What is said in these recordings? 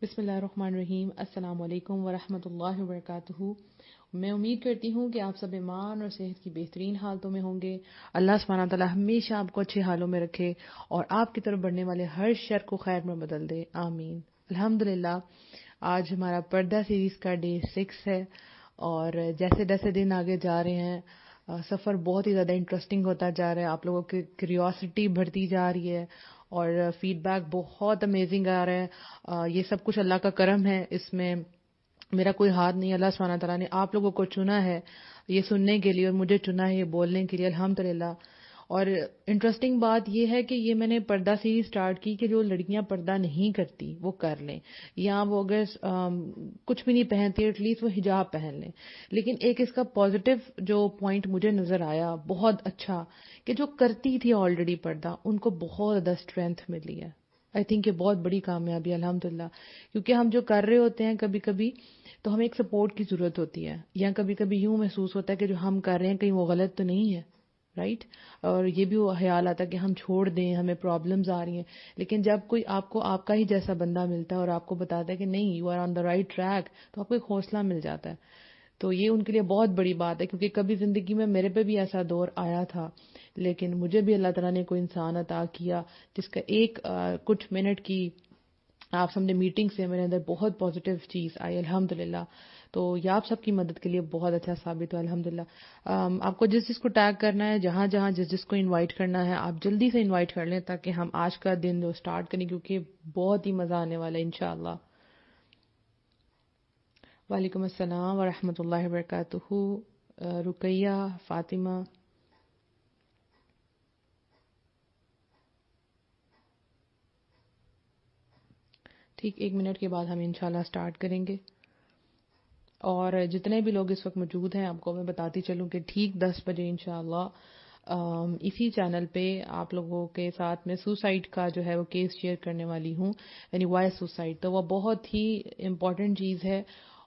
بسم اللہ الرحمن الرحیم. السلام علیکم ورحمۃ اللہ وبرکاتہ. میں امید کرتی ہوں کہ آپ سب ایمان اور صحت کی بہترین حالتوں میں ہوں گے. اللہ سبحانہ تعالیٰ ہمیشہ آپ کو اچھے حالوں میں رکھے اور آپ کی طرف بڑھنے والے ہر شر کو خیر میں بدل دے. آمین. الحمدللہ. آج ہمارا پردہ سیریز کا ڈے 6 ہے اور جیسے جیسے دن آگے جا رہے ہیں سفر بہت ہی زیادہ انٹرسٹنگ ہوتا جا رہا ہے. آپ لوگوں کی کیوریوسٹی بڑھتی جا رہی ہے اور فیڈ بیک بہت امیزنگ آ رہا ہے. یہ سب کچھ اللہ کا کرم ہے. اس میں میرا کوئی ہاتھ نہیں. اللہ سبحانہ تعالیٰ نے آپ لوگوں کو چنا ہے یہ سننے کے لیے اور مجھے چنا ہے یہ بولنے کے لیے. الحمدللہ. اور انٹرسٹنگ بات یہ ہے کہ یہ میں نے پردہ سیریز سٹارٹ کی کہ جو لڑکیاں پردہ نہیں کرتی وہ کر لیں, یا وہ اگر کچھ بھی نہیں پہنتی ایٹ لیسٹ وہ حجاب پہن لیں. لیکن ایک اس کا پازیٹیو جو پوائنٹ مجھے نظر آیا بہت اچھا کہ جو کرتی تھی آلریڈی پردہ ان کو بہت زیادہ اسٹرینتھ ملی ہے. آئی تھنک یہ بہت بڑی کامیابی ہے الحمدللہ. کیونکہ ہم جو کر رہے ہوتے ہیں کبھی کبھی تو ہمیں ایک سپورٹ کی ضرورت ہوتی ہے, یا کبھی کبھی یوں محسوس ہوتا ہے کہ جو ہم کر رہے ہیں کہیں وہ غلط تو نہیں ہے, رائٹ. اور یہ بھی وہ خیال آتا ہے کہ ہم چھوڑ دیں, ہمیں پرابلمز آ رہی ہیں. لیکن جب کوئی آپ کو آپ کا ہی جیسا بندہ ملتا ہے اور آپ کو بتاتا ہے کہ نہیں you are on the right track, تو آپ کو ایک حوصلہ مل جاتا ہے. تو یہ ان کے لیے بہت بڑی بات ہے, کیونکہ کبھی زندگی میں میرے پہ بھی ایسا دور آیا تھا, لیکن مجھے بھی اللہ تعالیٰ نے کوئی انسان عطا کیا جس کا ایک کچھ منٹ کی آپ سمجھے میٹنگ سے میرے اندر بہت پازیٹیو چیز آئی الحمدللہ. تو یہ آپ سب کی مدد کے لیے بہت اچھا ثابت ہوا الحمدللہ. آپ کو جس جس کو ٹیگ کرنا ہے, جہاں جہاں جس جس کو انوائٹ کرنا ہے, آپ جلدی سے انوائٹ کر لیں تاکہ ہم آج کا دن جو سٹارٹ کریں, کیونکہ بہت ہی مزہ آنے والا ہے انشاءاللہ. وعلیکم السلام ورحمۃ اللہ وبرکاتہ. رقیہ, فاطمہ. ٹھیک 1 منٹ کے بعد ہم انشاءاللہ سٹارٹ کریں گے. اور جتنے بھی لوگ اس وقت موجود ہیں آپ کو میں بتاتی چلوں کہ ٹھیک 10 بجے انشاءاللہ اسی چینل پہ آپ لوگوں کے ساتھ میں سوسائڈ کا جو ہے وہ کیس شیئر کرنے والی ہوں, یعنی وائس سوسائڈ. تو وہ بہت ہی امپورٹنٹ چیز ہے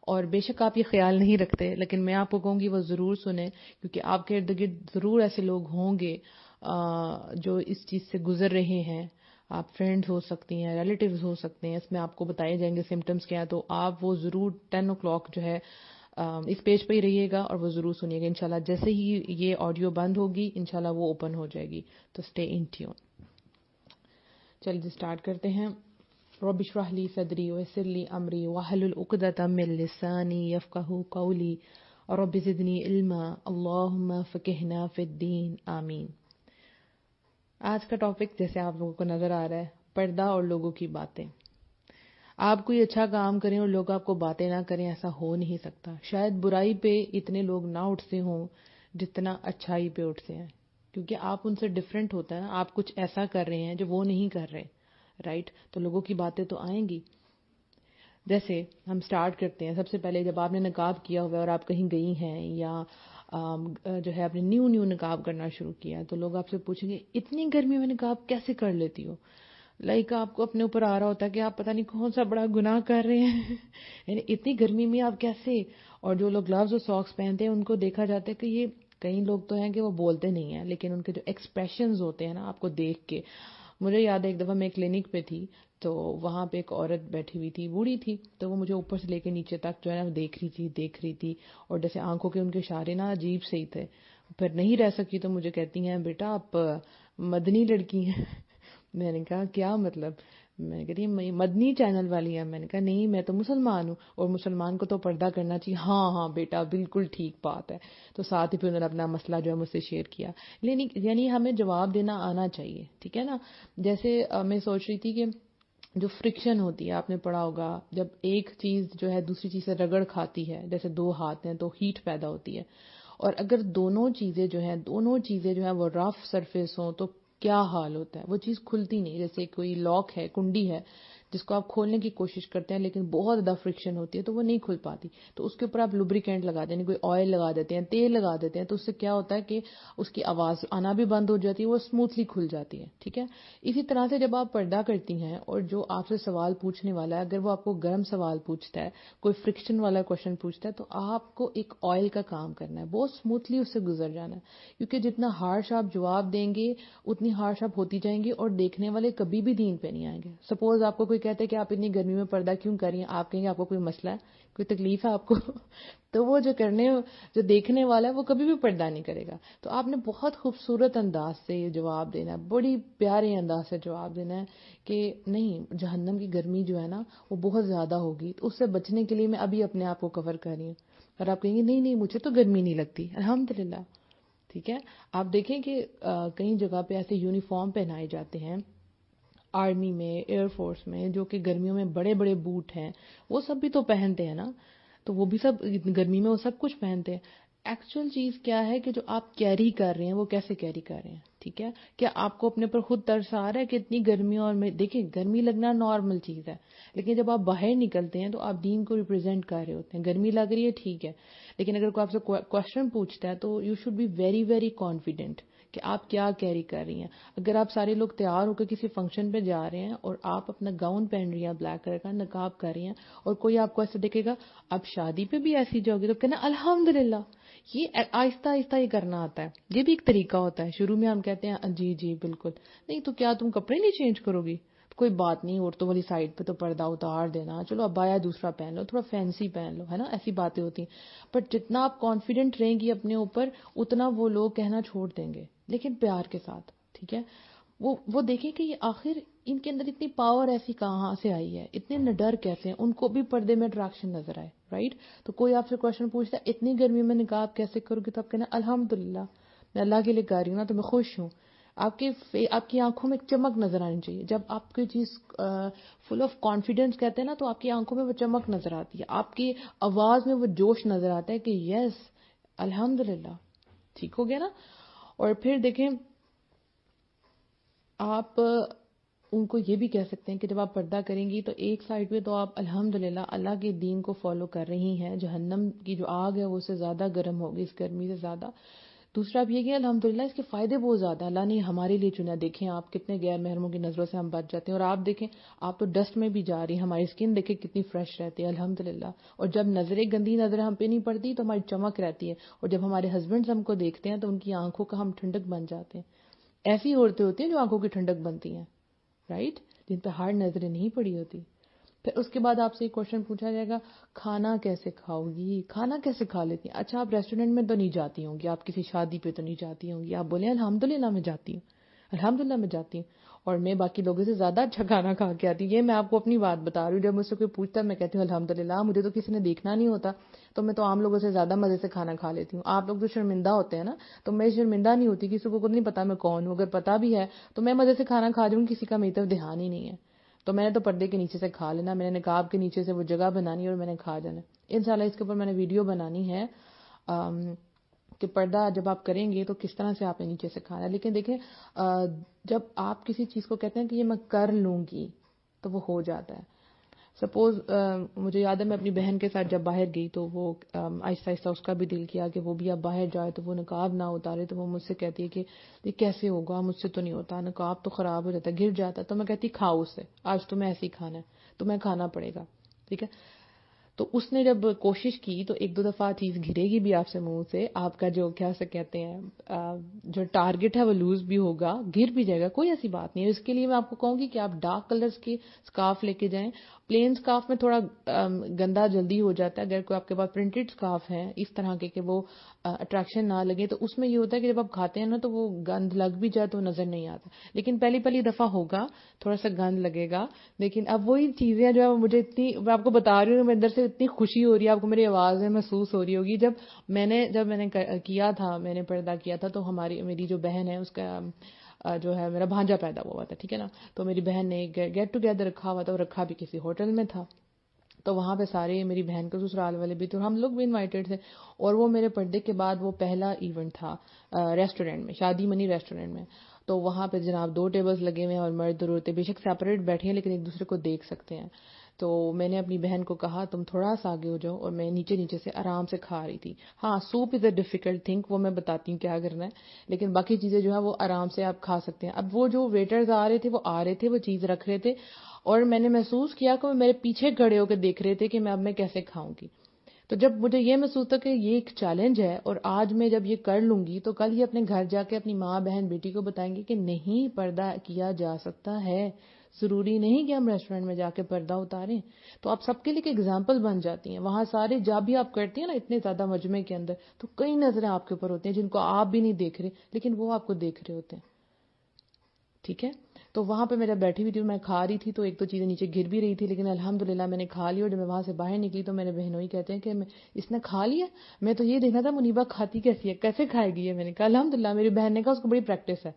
اور بے شک آپ یہ خیال نہیں رکھتے, لیکن میں آپ کو کہوں گی وہ ضرور سنیں, کیونکہ آپ کے ارد گرد ضرور ایسے لوگ ہوں گے جو اس چیز سے گزر رہے ہیں. آپ فرینڈز ہو سکتی ہیں, ریلیٹیوز ہو سکتے ہیں, اس میں آپ کو بتائے جائیں گے سمٹمز کیا. تو آپ وہ ضرور 10 o'clock جو ہے اس پیج پہ ہی رہیے گا اور وہ ضرور سنیے گا انشاءاللہ. جیسے ہی یہ آڈیو بند ہوگی انشاءاللہ وہ اوپن ہو جائے گی, تو اسٹے ان ٹیون. چلیے سٹارٹ کرتے ہیں. رب اشرح لی صدری ویسر لی امری واحلل عقدۃ من لسانی یفقہوا قولی رب زدنی علما اللہم فقہنا فی الدین. آمین. آج کا ٹاپک جیسے آپ لوگوں کو نظر آ رہا ہے, پردہ اور لوگوں کی باتیں. آپ کوئی اچھا کام کریں اور لوگ آپ کو باتیں نہ کریں, ایسا ہو نہیں سکتا. شاید برائی پہ اتنے لوگ نہ اٹھتے ہوں جتنا اچھائی پہ اٹھتے ہیں, کیونکہ آپ ان سے ڈفرینٹ ہوتا ہے نا. آپ کچھ ایسا کر رہے ہیں جو وہ نہیں کر رہے, رائٹ. تو لوگوں کی باتیں تو آئیں گی. جیسے ہم سٹارٹ کرتے ہیں, سب سے پہلے جب آپ نے نقاب کیا ہوا ہے اور آپ کہیں گئی ہیں یا جو ہے آپ نے نیو نقاب کرنا شروع کیا, تو لوگ آپ سے پوچھیں گے اتنی گرمی میں نقاب کیسے کر لیتی ہو. لائک آپ کو اپنے اوپر آ رہا ہوتا ہے کہ آپ پتہ نہیں کون سا بڑا گناہ کر رہے ہیں یعنی اتنی گرمی میں آپ کیسے. اور جو لوگ گلوز اور ساکس پہنتے ہیں ان کو دیکھا جاتا ہے کہ یہ کئی لوگ تو ہیں کہ وہ بولتے نہیں ہیں, لیکن ان کے جو ایکسپریشنز ہوتے ہیں نا آپ کو دیکھ کے. مجھے یاد ہے ایک دفعہ میں کلینک پہ تھی, تو وہاں پہ ایک عورت بیٹھی ہوئی تھی, بوڑھی تھی, تو وہ مجھے اوپر سے لے کے نیچے تک جو ہے نا دیکھ رہی تھی. اور جیسے آنکھوں کے ان کے اشارے نا عجیب سے ہی تھے. پھر نہیں رہ سکی تو مجھے کہتی ہیں بیٹا آپ مدنی لڑکی ہیں. میں نے کہا کیا مطلب؟ میں نے کہتی مدنی چینل والی ہیں. میں نے کہا نہیں میں تو مسلمان ہوں اور مسلمان کو تو پردہ کرنا چاہیے. ہاں بیٹا بالکل ٹھیک بات ہے. تو ساتھ ہی پھر انہوں نے اپنا مسئلہ جو ہے مجھ سے شیئر کیا. یعنی ہمیں جواب دینا آنا چاہیے, ٹھیک ہے نا. جیسے میں سوچ رہی تھی کہ جو فرکشن ہوتی ہے, آپ نے پڑھا ہوگا جب ایک چیز جو ہے دوسری چیز سے رگڑ کھاتی ہے, جیسے 2 ہاتھ ہیں تو ہیٹ پیدا ہوتی ہے. اور اگر دونوں چیزیں جو ہیں وہ رف سرفیس ہوں تو کیا حال ہوتا ہے, وہ چیز کھلتی نہیں. جیسے کوئی لاک ہے, کنڈی ہے, جس کو آپ کھولنے کی کوشش کرتے ہیں لیکن بہت زیادہ فرکشن ہوتی ہے تو وہ نہیں کھل پاتی. تو اس کے اوپر آپ لوبریکینٹ لگا دیں, کوئی آئل لگا دیتے ہیں, تیل لگا دیتے ہیں, تو اس سے کیا ہوتا ہے کہ اس کی آواز آنا بھی بند ہو جاتی ہے, وہ اسموتھلی کھل جاتی ہے. ٹھیک ہے. اسی طرح سے جب آپ پردہ کرتی ہیں اور جو آپ سے سوال پوچھنے والا ہے اگر وہ آپ کو گرم سوال پوچھتا ہے, کوئی فرکشن والا کوشچن پوچھتا ہے, تو آپ کو ایک آئل کا کام کرنا ہے, بہت اسموتھلی اس سے گزر جانا ہے. کیونکہ جتنا ہارش آپ جواب دیں گے اتنی ہارش آپ ہوتی جائیں گی اور دیکھنے والے کبھی بھی دین پہ نہیں آئیں گے. سپوز آپ کو کوئی کہتے ہیں کہ آپ اتنی گرمی میں پردہ کیوں کر رہی ہیں, آپ کہیں گے آپ کو کوئی مسئلہ ہے, کوئی تکلیف ہے آپ کو تو وہ جو دیکھنے والا ہے وہ کبھی بھی پردہ نہیں کرے گا. تو آپ نے بہت خوبصورت انداز سے یہ جواب دینا ہے, بڑی پیارے انداز سے جواب دینا ہے کہ نہیں, جہنم کی گرمی جو ہے نا وہ بہت زیادہ ہوگی, تو اس سے بچنے کے لیے میں ابھی اپنے آپ کو کور کر رہی ہوں. اور آپ کہیں گے نہیں نہیں مجھے تو گرمی نہیں لگتی, الحمدللہ. ٹھیک ہے, آپ دیکھیں کہ کئی جگہ پہ ایسے یونیفارم پہنائے جاتے ہیں آرمی میں, ایئر فورس میں, جو کہ گرمیوں میں بڑے بڑے بوٹ ہیں, وہ سب بھی تو پہنتے ہیں نا, تو وہ بھی سب گرمی میں وہ سب کچھ پہنتے ہیں. ایکچوئل چیز کیا ہے کہ جو آپ کیری کر رہے ہیں وہ کیسے کیری کر رہے ہیں. ٹھیک ہے, کیا آپ کو اپنے پر خود ترس آ رہا ہے کہ اتنی گرمی, اور دیکھیں گرمی لگنا نارمل چیز ہے, لیکن جب آپ باہر نکلتے ہیں تو آپ دین کو ریپرزینٹ کر رہے ہوتے ہیں. گرمی لگ رہی ہے ٹھیک ہے, لیکن اگر کوئی آپ سے کوشچن پوچھتا ہے تو you should be very very confident کہ آپ کیا کیری کر رہی ہیں. اگر آپ سارے لوگ تیار ہو کے کسی فنکشن پہ جا رہے ہیں اور آپ اپنا گاؤن پہن رہی ہیں بلیک کلر کا, نقاب کر رہی ہیں, اور کوئی آپ کو ایسے دیکھے گا آپ شادی پہ بھی ایسی جاؤ گی, تو کہنا الحمدللہ. یہ آہستہ آہستہ یہ کرنا آتا ہے, یہ بھی ایک طریقہ ہوتا ہے. شروع میں ہم کہتے ہیں جی جی بالکل, نہیں تو کیا تم کپڑے نہیں چینج کرو گی, کوئی بات نہیں, عورتوں والی سائڈ پہ تو پردہ اتار دینا, چلو ابایا دوسرا پہن لو, تھوڑا فینسی پہن لو, ہے نا, ایسی باتیں ہوتی ہیں. بٹ جتنا آپ کانفیڈنٹ رہیں گی اپنے اوپر, اتنا وہ لوگ کہنا چھوڑ دیں گے, لیکن پیار کے ساتھ. ٹھیک ہے, وہ دیکھیں کہ یہ آخر ان کے اندر اتنی پاور ایسی کہاں سے آئی ہے, اتنے نڈر کیسے ہیں, ان کو بھی پردے میں اٹریکشن نظر آئے. رائٹ, تو کوئی آپ سے کوشچن پوچھتا ہے اتنی گرمی میں نقاب کیسے کرو گی, تو آپ کہنا الحمدللہ میں اللہ کے لیے کر رہی ہوں نا, تو میں خوش ہوں. آپ کی آنکھوں میں ایک چمک نظر آنی چاہیے. جب آپ کوئی چیز فل آف کانفیڈنس کہتے ہیں نا, تو آپ کی آنکھوں میں وہ چمک نظر آتی ہے, آپ کی آواز میں وہ جوش نظر آتا ہے کہ یس الحمدللہ. ٹھیک ہو گیا نا. اور پھر دیکھیں آپ ان کو یہ بھی کہہ سکتے ہیں کہ جب آپ پردہ کریں گی تو ایک سائڈ پہ تو آپ الحمدللہ اللہ کے دین کو فالو کر رہی ہیں, جہنم کی جو آگ ہے وہ اس سے زیادہ گرم ہوگی, اس گرمی سے زیادہ. دوسرا بھی یہ کہ الحمدللہ اس کے فائدے بہت زیادہ اللہ نے ہمارے لیے چنا. دیکھیں آپ کتنے غیر محرموں کی نظروں سے ہم بچ جاتے ہیں, اور آپ دیکھیں آپ تو ڈسٹ میں بھی جا رہی ہیں, ہماری اسکن دیکھیں کتنی فریش رہتی ہے الحمدللہ. اور جب نظریں گندی نظریں ہم پہ نہیں پڑتی تو ہماری چمک رہتی ہے, اور جب ہمارے ہسبینڈز ہم کو دیکھتے ہیں تو ان کی آنکھوں کا ہم ٹھنڈک بن جاتے ہیں. ایسی عورتیں ہوتی ہیں جو آنکھوں کی ٹھنڈک بنتی ہیں, رائٹ, جن پہ ہارڈ نظریں نہیں پڑی ہوتی. پھر اس کے بعد آپ سے ایک کوشچن پوچھا جائے گا, کھانا کیسے کھاؤ گی, کھانا کیسے کھا لیتی ہیں. اچھا آپ ریسٹورینٹ میں تو نہیں جاتی ہوں گی, آپ کسی شادی پہ تو نہیں جاتی ہوں گی, آپ بولیں الحمدللہ میں جاتی ہوں, الحمدللہ میں جاتی ہوں, اور میں باقی لوگوں سے زیادہ اچھا کھانا کھا کے آتی ہوں. یہ میں آپ کو اپنی بات بتا رہی ہوں, جب مجھ سے کوئی پوچھتا ہے میں کہتی ہوں الحمدللہ, مجھے تو کسی نے دیکھنا نہیں ہوتا, تو میں تو عام لوگوں سے زیادہ مزے سے کھانا کھا لیتی ہوں. آپ لوگ جو شرمندہ ہوتے ہیں نا, تو میں شرمندہ نہیں ہوتی, کسی کو خود نہیں پتا میں کون ہوں, اگر پتا بھی ہے تو میں مزے سے کھانا کھا جاؤں, کسی کا میری طرف دھیان ہی نہیں ہے. تو میں نے تو پردے کے نیچے سے کھا لینا, میں نے نقاب کے نیچے سے وہ جگہ بنانی اور میں نے کھا جانا. انشاءاللہ اس کے اوپر میں نے ویڈیو بنانی ہے کہ پردہ جب آپ کریں گے تو کس طرح سے آپ نے نیچے سے کھانا ہے. لیکن دیکھیں جب آپ کسی چیز کو کہتے ہیں کہ یہ میں کر لوں گی تو وہ ہو جاتا ہے. سپوز مجھے یاد ہے میں اپنی بہن کے ساتھ جب باہر گئی تو وہ آہستہ آہستہ اس کا بھی دل کیا کہ وہ بھی اب باہر جائے, تو وہ نقاب نہ اتارے. تو وہ مجھ سے کہتی ہے کہ یہ کیسے ہوگا, مجھ سے تو نہیں ہوتا, نقاب تو خراب ہو جاتا ہے, گر جاتا ہے. تو میں کہتی کھاؤ اسے, آج تمہیں ایسے ہی کھانا ہے, تمہیں کھانا پڑے گا. ٹھیک ہے, تو اس نے جب کوشش کی تو ایک دو دفعہ چیز گرے گی بھی آپ سے منہ سے, آپ کا جو کیا سے کہتے ہیں جو ٹارگٹ ہے وہ لوز بھی ہوگا, گر بھی جائے گا, کوئی ایسی بات نہیں ہے. اس کے لیے میں آپ کو کہوں گی کہ آپ ڈارک کلرز کی سکارف لے کے جائیں. پلین سکارف میں تھوڑا گندا جلدی ہو جاتا ہے, اگر کوئی آپ کے پاس پرنٹڈ سکارف ہیں اس طرح کے کہ وہ اٹریکشن نہ لگے, تو اس میں یہ ہوتا ہے کہ جب آپ کھاتے ہیں نا تو وہ گند لگ بھی جائے تو نظر نہیں آتا, لیکن پہلی دفعہ ہوگا تھوڑا سا گند لگے گا. لیکن اب وہی چیزیں جو ہے مجھے اتنی, میں آپ کو بتا رہی ہوں, میرے اندر سے اتنی خوشی ہو رہی ہے, آپ کو میری آواز میں محسوس ہو رہی ہوگی. جب میں نے کیا تھا, میں نے پردہ کیا تھا, تو میری جو بہن ہے اس کا جو ہے میرا بھانجا پیدا ہوا تھا. ٹھیک ہے نا, تو میری بہن نے گیٹ ٹوگیدر رکھا ہوا تھا, اور رکھا بھی کسی ہوٹل میں تھا. تو وہاں پہ سارے میری بہن کے سسرال والے بھی تھے, اور ہم لوگ بھی انوائٹڈ تھے. اور وہ میرے پردے کے بعد وہ پہلا ایونٹ تھا ریسٹورینٹ میں, شادی منی ریسٹورینٹ میں. تو وہاں پہ جناب 2 ٹیبلز لگے ہوئے ہیں, اور مرد اور عورتیں بے شک سیپریٹ بیٹھے ہیں لیکن ایک دوسرے کو دیکھ سکتے ہیں. تو میں نے اپنی بہن کو کہا تم تھوڑا سا آگے ہو جاؤ, اور میں نیچے سے آرام سے کھا رہی تھی. ہاں soup is a difficult thing, وہ میں بتاتی ہوں کیا کرنا ہے, لیکن باقی چیزیں جو ہے وہ آرام سے آپ کھا سکتے ہیں. اب وہ جو ویٹرز آ رہے تھے وہ چیز رکھ رہے تھے, اور میں نے محسوس کیا کہ وہ میرے پیچھے کھڑے ہو کے دیکھ رہے تھے کہ میں اب میں کیسے کھاؤں گی. تو جب مجھے یہ محسوس تھا کہ یہ ایک چیلنج ہے, اور آج میں جب یہ کر لوں گی تو کل یہ اپنے گھر جا کے اپنی ماں بہن بیٹی کو بتائیں گے کہ نہیں پردہ کیا جا سکتا ہے, ضروری نہیں کہ ہم ریسٹورینٹ میں جا کے پردہ اتاریں. تو آپ سب کے لیے ایک ایگزامپل بن جاتی ہیں. وہاں سارے جب بھی آپ کرتی ہیں نا اتنے زیادہ مجمع کے اندر، تو کئی نظریں آپ کے اوپر ہوتی ہیں جن کو آپ بھی نہیں دیکھ رہے لیکن وہ آپ کو دیکھ رہے ہوتے ہیں. ٹھیک ہے. تو وہاں پہ میرا بیٹھی ہوئی تھی، میں کھا رہی تھی، تو ایک دو چیزیں نیچے گر بھی رہی تھی، لیکن الحمدللہ میں نے کھا لی. اور جب میں وہاں سے باہر نکلی تو میرے بہنوئی کہتے ہیں کہ اس نے کھا لیا. میں تو یہ دیکھنا تھا منیبا کھاتی کیسی ہے، کیسے کھائے گی یہ. میں نے کہا الحمدللہ. میری بہن نے کہا اس کو بڑی پریکٹس ہے.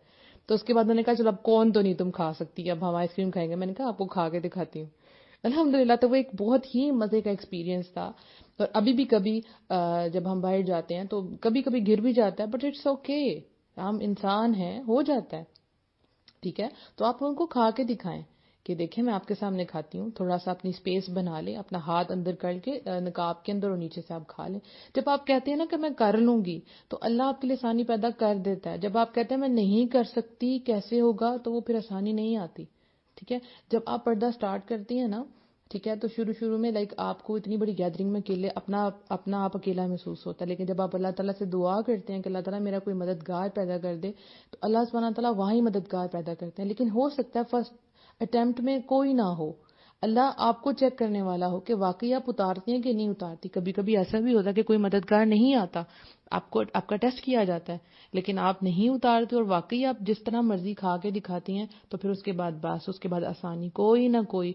تو اس کے بعد میں نے کہا چلو اب کون تو نہیں تم کھا سکتی، اب ہم آئس کریم کھائیں گے. میں نے کہا آپ کو کھا کے دکھاتی ہوں. الحمدللہ. تو وہ ایک بہت ہی مزے کا ایکسپیرینس تھا. اور ابھی بھی کبھی جب ہم باہر جاتے ہیں تو کبھی کبھی گر بھی جاتا ہے، بٹ اٹس اوکے. ہم انسان ہیں، ہو جاتا ہے. ٹھیک ہے. تو آپ ان کو کھا کے دکھائیں کہ دیکھیں میں آپ کے سامنے کھاتی ہوں. تھوڑا سا اپنی سپیس بنا لیں، اپنا ہاتھ اندر کر کے نقاب کے اندر اور نیچے سے آپ کھا لیں. جب آپ کہتے ہیں نا کہ میں کر لوں گی تو اللہ آپ کے لیے آسانی پیدا کر دیتا ہے. جب آپ کہتے ہیں میں نہیں کر سکتی کیسے ہوگا، تو وہ پھر آسانی نہیں آتی. ٹھیک ہے. جب آپ پردہ سٹارٹ کرتی ہیں نا، ٹھیک ہے، تو شروع میں آپ کو اتنی بڑی گیدرنگ میں اکیلے اپنا آپ اکیلا محسوس ہوتا ہے. لیکن جب آپ اللہ تعالیٰ سے دعا کرتے ہیں کہ اللہ تعالیٰ میرا کوئی مددگار پیدا کر دے، تو اللہ سبحانہ تعالیٰ وہی مددگار پیدا کرتے ہیں. لیکن ہو سکتا ہے فرسٹ اٹیمپٹ میں کوئی نہ ہو. اللہ آپ کو چیک کرنے والا ہو کہ واقعی آپ اتارتی ہیں کہ نہیں اتارتی. کبھی کبھی ایسا بھی ہوتا ہے کہ کوئی مددگار نہیں آتا، آپ کا ٹیسٹ کیا جاتا ہے لیکن آپ نہیں اتارتے، اور واقعی آپ جس طرح مرضی کھا کے دکھاتی ہیں، تو پھر اس کے بعد آسانی کوئی نہ کوئی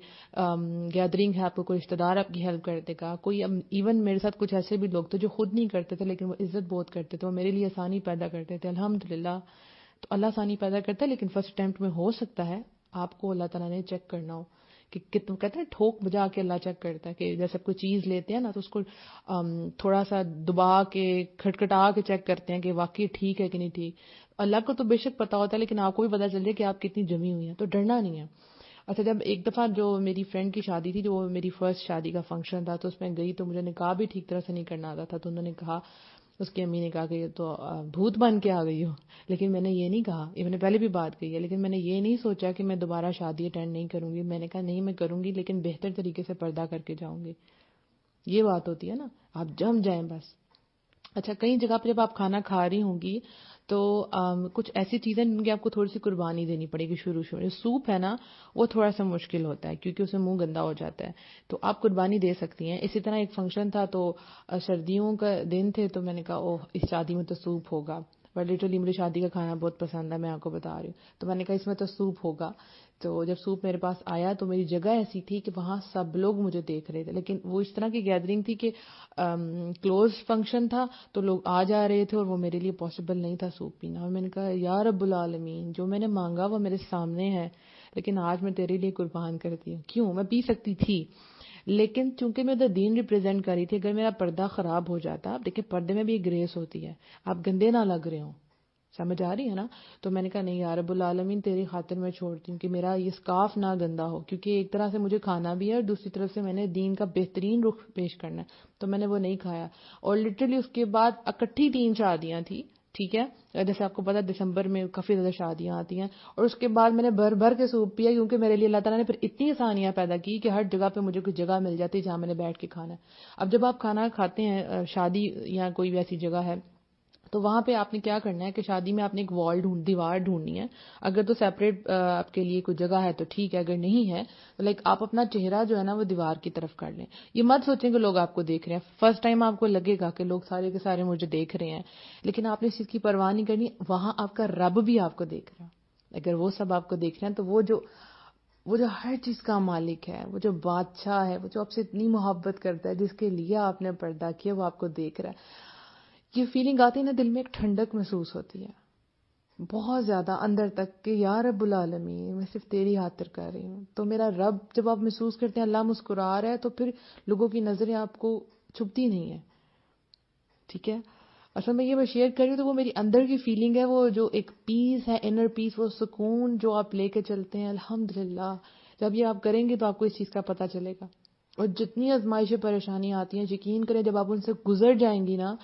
گیدرنگ ہے، آپ کو کوئی رشتہ دار آپ کی ہیلپ کر دے گا. کوئی ایون میرے ساتھ کچھ ایسے بھی لوگ تھے جو خود نہیں کرتے تھے لیکن وہ عزت بہت کرتے تھے، وہ میرے لیے آسانی پیدا کرتے تھے. الحمدللہ. تو اللہ آسانی پیدا کرتا ہے، لیکن فرسٹ اٹیمپٹ میں ہو سکتا ہے آپ کو اللہ تعالیٰ نے چیک کرنا ہو کہ تم کہتے ہیں ٹھوک بجا کے اللہ چیک کرتا ہے کہ جیسے کوئی چیز لیتے ہیں نا تو اس کو تھوڑا سا دبا کے کھٹکھٹا کے چیک کرتے ہیں کہ واقعی ٹھیک ہے کہ نہیں ٹھیک. اللہ کو تو بے شک پتا ہوتا ہے لیکن آپ کو بھی پتا چل جائے کہ آپ کتنی جمی ہوئی ہیں، تو ڈرنا نہیں ہے. اچھا، جب ایک دفعہ جو میری فرینڈ کی شادی تھی، جو میری فرسٹ شادی کا فنکشن تھا، تو اس میں گئی تو مجھے نکاح بھی ٹھیک طرح سے نہیں کرنا آتا تھا. تو انہوں نے کہا، اس کی امی نے کہا کہ یہ تو بھوت بن کے آ گئی ہو. لیکن میں نے یہ نہیں کہا، یہ میں نے پہلے بھی بات کہی ہے، لیکن میں نے یہ نہیں سوچا کہ میں دوبارہ شادی اٹینڈ نہیں کروں گی. میں نے کہا نہیں میں کروں گی، لیکن بہتر طریقے سے پردہ کر کے جاؤں گی. یہ بات ہوتی ہے نا، آپ جم جائیں بس. اچھا، کئی جگہ پہ جب آپ کھانا کھا رہی ہوں گی تو کچھ ایسی چیزیں جن کی آپ کو تھوڑی سی قربانی دینی پڑے گی. شروع میں سوپ ہے نا، وہ تھوڑا سا مشکل ہوتا ہے کیونکہ اسے منہ گندا ہو جاتا ہے، تو آپ قربانی دے سکتی ہیں. اسی طرح ایک فنکشن تھا تو سردیوں کا دن تھے، تو میں نے کہا اوہ اس شادی میں تو سوپ ہوگا. بٹ لٹرلی مجھے شادی کا کھانا بہت پسند ہے، میں آپ کو بتا رہی ہوں. تو میں نے کہا اس میں تو سوپ ہوگا. تو جب سوپ میرے پاس آیا تو میری جگہ ایسی تھی کہ وہاں سب لوگ مجھے دیکھ رہے تھے، لیکن وہ اس طرح کی گیدرنگ تھی کہ کلوز فنکشن تھا تو لوگ آ جا رہے تھے اور وہ میرے لیے پاسبل نہیں تھا سوپ پینا. اور میں نے کہا یا رب العالمین، جو میں نے مانگا وہ میرے سامنے ہے، لیکن آج میں تیرے لیے قربان کرتی ہوں. کیوں؟ میں پی سکتی تھی، لیکن چونکہ میں ادھر دین ریپرزینٹ کر رہی تھی، اگر میرا پردہ خراب ہو جاتا، دیکھیں پردے میں بھی ایک گریس ہوتی ہے، آپ گندے نہ لگ رہے ہوں، سمجھ آ رہی ہے نا. تو میں نے کہا نہیں یا رب العالمین، تیری خاطر میں چھوڑتی ہوں کہ میرا یہ سکارف نہ گندا ہو، کیونکہ ایک طرح سے مجھے کھانا بھی ہے اور دوسری طرف سے میں نے دین کا بہترین رخ پیش کرنا ہے. تو میں نے وہ نہیں کھایا. اور لٹرلی اس کے بعد اکٹھی 3 شادیاں تھیں. ٹھیک ہے، جیسے آپ کو پتا دسمبر میں کافی زیادہ شادیاں آتی ہیں، اور اس کے بعد میں نے بھر کے سوپ پیا، کیونکہ میرے لیے اللہ تعالیٰ نے پھر اتنی آسانیاں پیدا کی کہ ہر جگہ پہ مجھے کوئی جگہ مل جاتی جہاں میں نے بیٹھ کے کھانا ہے. اب جب آپ کھانا کھاتے ہیں شادی یا کوئی بھی ایسی جگہ ہے، تو وہاں پہ آپ نے کیا کرنا ہے کہ شادی میں آپ نے ایک دیوار ڈھونڈنی ہے. اگر تو سیپریٹ آپ کے لیے کوئی جگہ ہے تو ٹھیک ہے، اگر نہیں ہے تو آپ اپنا چہرہ جو ہے نا وہ دیوار کی طرف کر لیں. یہ مت سوچیں کہ لوگ آپ کو دیکھ رہے ہیں. فرسٹ ٹائم آپ کو لگے گا کہ لوگ سارے کے سارے مجھے دیکھ رہے ہیں، لیکن آپ نے اس چیز کی پرواہ نہیں کرنی. وہاں آپ کا رب بھی آپ کو دیکھ رہا ہے. اگر وہ سب آپ کو دیکھ رہے ہیں تو وہ جو ہر چیز کا مالک ہے، وہ جو بادشاہ ہے، وہ جو آپ سے اتنی محبت کرتا ہے، جس کے لیے آپ نے پردہ کیا، وہ آپ کو دیکھ رہا ہے. یہ فیلنگ آتی ہے نا، دل میں ایک ٹھنڈک محسوس ہوتی ہے بہت زیادہ اندر تک کہ یا رب العالمین، میں صرف تیری خاطر کر رہی ہوں. تو میرا رب جب آپ محسوس کرتے ہیں اللہ مسکرا رہا ہے، تو پھر لوگوں کی نظریں آپ کو چھپتی نہیں ہیں. ٹھیک ہے. اصل میں یہ شیئر کر رہی ہوں تو وہ میری اندر کی فیلنگ ہے، وہ جو ایک پیس ہے، انر پیس، وہ سکون جو آپ لے کے چلتے ہیں. الحمدللہ جب یہ آپ کریں گے تو آپ کو اس چیز کا پتہ چلے گا. اور جتنی آزمائشیں پریشانیاں آتی ہیں، یقین کریں جب آپ ان سے گزر جائیں گی نا،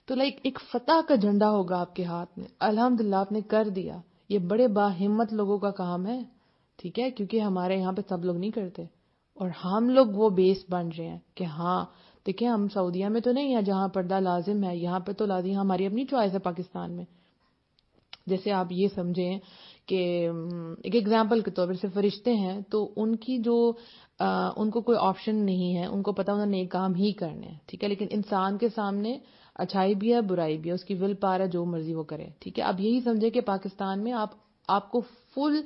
تو ایک فتح کا جھنڈا ہوگا آپ کے ہاتھ میں. الحمدللہ آپ نے کر دیا. یہ بڑے باہمت لوگوں کا کام ہے. ٹھیک ہے، کیونکہ ہمارے یہاں پہ سب لوگ نہیں کرتے، اور ہم لوگ وہ بیس بن رہے ہیں کہ ہاں دیکھیں ہم سعودیہ میں تو نہیں ہے جہاں پردہ لازم ہے، یہاں پہ تو لازم، ہماری اپنی چوائس ہے پاکستان میں. جیسے آپ یہ سمجھیں کہ ایک ایگزامپل کے طور پر جیسے فرشتے ہیں تو ان کی جو ان کو کوئی آپشن نہیں ہے, ان کو پتا انہوں نے نیک کام ہی کرنے ہیں, ٹھیک ہے, لیکن انسان کے سامنے اچھائی بھی ہے برائی بھی ہے, اس کی ول پاور ہے, جو مرضی وہ کرے, ٹھیک ہے. اب یہی سمجھے کہ پاکستان میں آپ کو فل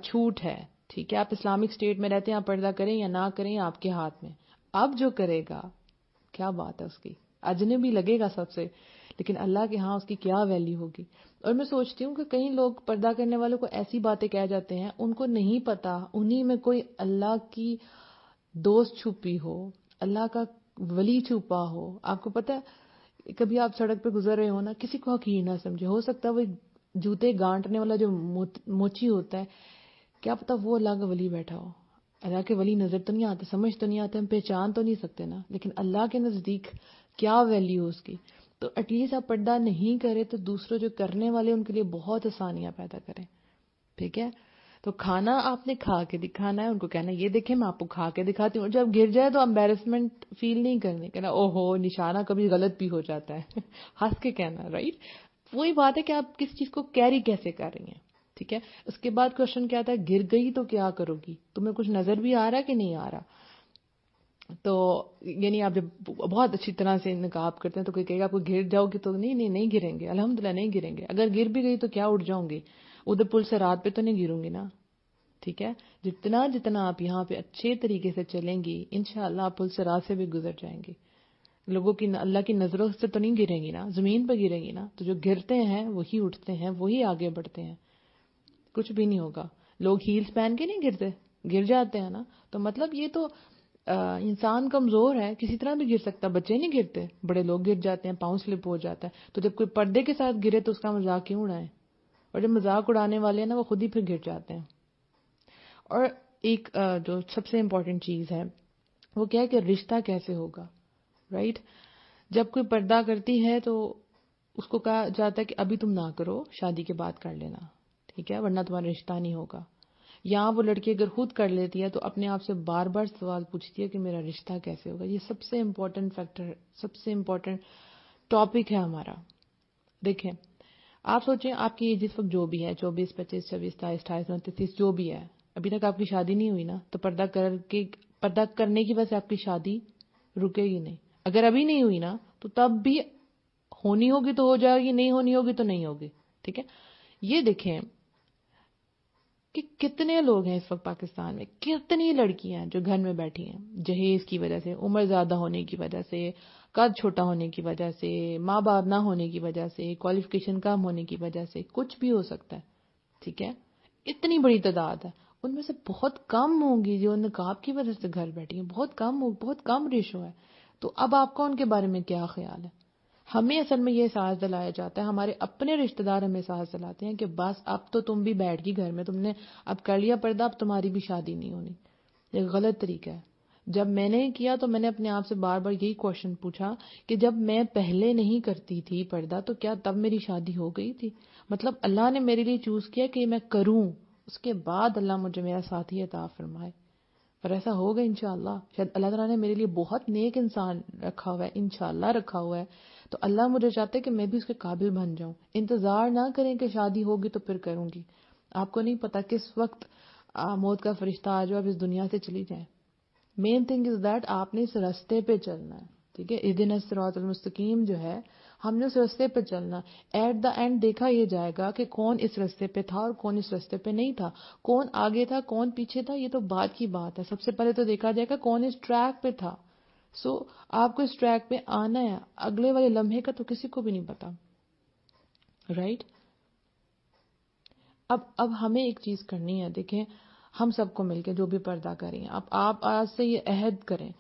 چھوٹ ہے, ٹھیک ہے, آپ اسلامک اسٹیٹ میں رہتے ہیں, آپ پردہ کریں یا نہ کریں آپ کے ہاتھ میں. اب جو کرے گا کیا بات ہے, اس کی اجنبی لگے گا سب سے, لیکن اللہ کے ہاں اس کی کیا ویلیو ہوگی. اور میں سوچتی ہوں کہ کئی لوگ پردہ کرنے والوں کو ایسی باتیں کہہ جاتے ہیں, ان کو نہیں پتا انہی میں کوئی اللہ کی دوست چھپی ہو, اللہ کا ولی چھپا ہو. آپ کو پتا ہے کبھی آپ سڑک پہ گزر رہے ہو نا, کسی کو حقیر نہ سمجھے, ہو سکتا ہے وہ جوتے گانٹنے والا جو موچی ہوتا ہے, کیا پتا وہ اللہ کا ولی بیٹھا ہو. اللہ کے ولی نظر تو نہیں آتے, سمجھ تو نہیں آتے, ہم پہچان تو نہیں سکتے نا, لیکن اللہ کے نزدیک کیا ویلیو اس کی. تو ایٹ لیسٹ آپ پردہ نہیں کرے تو دوسروں جو کرنے والے ان کے لیے بہت آسانیاں پیدا کریں, ٹھیک ہے. تو کھانا آپ نے کھا کے دکھانا ہے, ان کو کہنا یہ دیکھیں میں آپ کو کھا کے دکھاتی ہوں. جب گر جائے تو امبیرسمنٹ فیل نہیں کرنے, کہنا او ہو نشانہ کبھی غلط بھی ہو جاتا ہے, ہنس کے کہنا, رائٹ. وہی بات ہے کہ آپ کس چیز کو کیری کیسے کر رہی ہیں, ٹھیک ہے. اس کے بعد کوشچن کیا آتا ہے, گر گئی تو کیا کرو گی, تمہیں کچھ نظر بھی آ رہا ہے کہ نہیں آ رہا. تو یعنی آپ جب بہت اچھی طرح سے نقاب کرتے ہیں تو کوئی کہے گا آپ کو گر جاؤ گی, تو نہیں گریں گے, الحمدللہ نہیں گریں گے. اگر گر بھی گئی تو کیا اٹھ جاؤں گی, ادھر پل سے رات پہ تو نہیں گروں گی نا, ٹھیک ہے. جتنا آپ یہاں پہ اچھے طریقے سے چلیں گی انشاءاللہ آپ پل سے رات سے بھی گزر جائیں گی. لوگوں کی اللہ کی نظروں سے تو نہیں گریں گی نا, زمین پہ گریں گی نا. تو جو گرتے ہیں وہی اٹھتے ہیں, وہی آگے بڑھتے ہیں, کچھ بھی نہیں ہوگا. لوگ ہیلز پہن کے نہیں گرتے, گر جاتے ہیں نا. تو مطلب یہ تو انسان کمزور ہے, کسی طرح بھی گر سکتا. بچے نہیں گرتے, بڑے لوگ گر جاتے ہیں, پاؤں سلپ ہو جاتا ہے. تو جب کوئی پردے کے ساتھ گرے تو اس کا مذاق کیوں اڑائیں, اور جب مذاق اڑانے والے ہیں نا وہ خود ہی پھر گر جاتے ہیں. اور ایک جو سب سے امپورٹنٹ چیز ہے وہ کیا ہے کہ رشتہ کیسے ہوگا, رائٹ. جب کوئی پردہ کرتی ہے تو اس کو کہا جاتا ہے کہ ابھی تم نہ کرو, شادی کے بعد کر لینا, ٹھیک ہے, ورنہ تمہارا رشتہ نہیں ہوگا. یا وہ لڑکی اگر خود کر لیتی ہے تو اپنے آپ سے بار بار سوال پوچھتی ہے کہ میرا رشتہ کیسے ہوگا. یہ سب سے امپورٹنٹ فیکٹر, سب سے امپورٹنٹ ٹاپک ہے ہمارا. دیکھیں آپ سوچیں آپ کی جس وقت جو بھی ہے 24, 25, 26, 27, 28, 29, جو بھی ہے, ابھی تک آپ کی شادی نہیں ہوئی نا, تو پردہ کرنے کی وجہ سے آپ کی شادی رکے گی نہیں. اگر ابھی نہیں ہوئی نا تو تب بھی ہونی ہوگی تو ہو جائے گی, نہیں ہونی ہوگی تو نہیں ہوگی, ٹھیک ہے. یہ دیکھیں کہ کتنے لوگ ہیں اس وقت پاکستان میں, کتنی لڑکیاں ہیں جو گھر میں بیٹھی ہیں جہیز کی وجہ سے, عمر زیادہ ہونے کی وجہ سے, قد چھوٹا ہونے کی وجہ سے, ماں باپ نہ ہونے کی وجہ سے, کوالیفیکیشن کم ہونے کی وجہ سے, کچھ بھی ہو سکتا ہے, ٹھیک ہے. اتنی بڑی تعداد ہے, ان میں سے بہت کم ہوں گی جو نقاب کی وجہ سے گھر بیٹھی ہیں, بہت کم ریشو ہے. تو اب آپ کا ان کے بارے میں کیا خیال ہے. ہمیں اصل میں یہ احساس دلایا جاتا ہے, ہمارے اپنے رشتہ دار ہمیں احساس دلاتے ہیں کہ بس اب تو تم بھی بیٹھ گئی گھر میں, تم نے اب کر لیا پردہ, اب تمہاری بھی شادی نہیں ہونی. یہ غلط طریقہ ہے. جب میں نے کیا تو میں نے اپنے آپ سے بار بار یہی کوشچن پوچھا کہ جب میں پہلے نہیں کرتی تھی پردہ تو کیا تب میری شادی ہو گئی تھی. مطلب اللہ نے میرے لیے چوز کیا کہ میں کروں, اس کے بعد اللہ مجھے میرا ساتھی عطا فرمائے. پر ایسا ہوگا انشاءاللہ. شاید اللہ تعالیٰ نے میرے لیے بہت نیک انسان رکھا ہوا ہے, انشاءاللہ رکھا ہوا ہے. تو اللہ مجھے چاہتے کہ میں بھی اس کے قابل بن جاؤں. انتظار نہ کریں کہ شادی ہوگی تو پھر کروں گی. آپ کو نہیں پتا کس وقت موت کا فرشتہ آ جائے, آپ اس دنیا سے چلی جائیں. مین تھنگ از دیٹ آپ نے اس راستے پہ چلنا ہے, ٹھیک ہے. اہدنا الصراط المستقیم جو ہے, ہم نے اس راستے پہ چلنا. ایٹ دا اینڈ دیکھا یہ جائے گا کہ کون اس راستے پہ تھا اور کون اس راستے پہ نہیں تھا, کون آگے تھا کون پیچھے تھا, یہ تو بعد کی بات ہے. سب سے پہلے تو دیکھا جائے گا کون اس ٹریک پہ تھا. آپ کو اس ٹریک پہ آنا ہے, اگلے والے لمحے کا تو کسی کو بھی نہیں پتا, رائٹ. اب ہمیں ایک چیز کرنی ہے. دیکھیں ہم سب کو مل کے جو بھی پردہ کریں, آپ آج سے یہ عہد کریں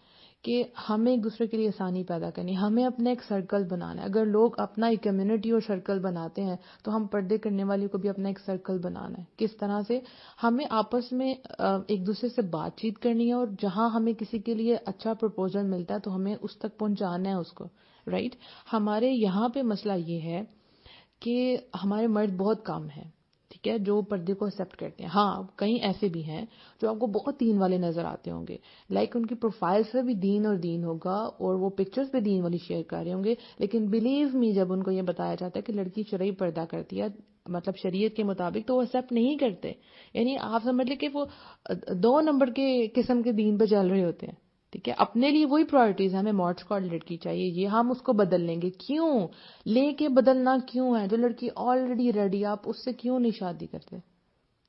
کہ ہمیں ایک دوسرے کے لیے آسانی پیدا کرنی, ہمیں اپنا ایک سرکل بنانا ہے. اگر لوگ اپنا ایک کمیونٹی اور سرکل بناتے ہیں تو ہم پردے کرنے والی کو بھی اپنا ایک سرکل بنانا ہے. کس طرح سے؟ ہمیں آپس میں ایک دوسرے سے بات چیت کرنی ہے, اور جہاں ہمیں کسی کے لیے اچھا پروپوزل ملتا ہے تو ہمیں اس تک پہنچانا ہے اس کو, رائٹ. ہمارے یہاں پہ مسئلہ یہ ہے کہ ہمارے مرد بہت کم ہیں, ٹھیک ہے, جو پردے کو ایکسیپٹ کرتے ہیں. ہاں کہیں ایسے بھی ہیں جو آپ کو بہت دین والے نظر آتے ہوں گے, لائک ان کی پروفائلز پہ بھی دین اور دین ہوگا اور وہ پکچرز پہ دین والی شیئر کر رہے ہوں گے, لیکن بلیو می جب ان کو یہ بتایا جاتا ہے کہ لڑکی شرعی پردہ کرتی ہے, مطلب شریعت کے مطابق تو وہ ایکسیپٹ نہیں کرتے. یعنی آپ سمجھ لیں کہ وہ 2 نمبر کے قسم کے دین پہ چل رہے ہوتے ہیں. ٹھیک ہے, اپنے لیے وہی پرائرٹیز, ہمیں مارچ اسکواڈ لڑکی چاہیے, یہ ہم اس کو بدل لیں گے. کیوں لے کے بدلنا کیوں ہے؟ جو لڑکی آلریڈی ریڈی, آپ اس سے کیوں نہیں شادی کرتے؟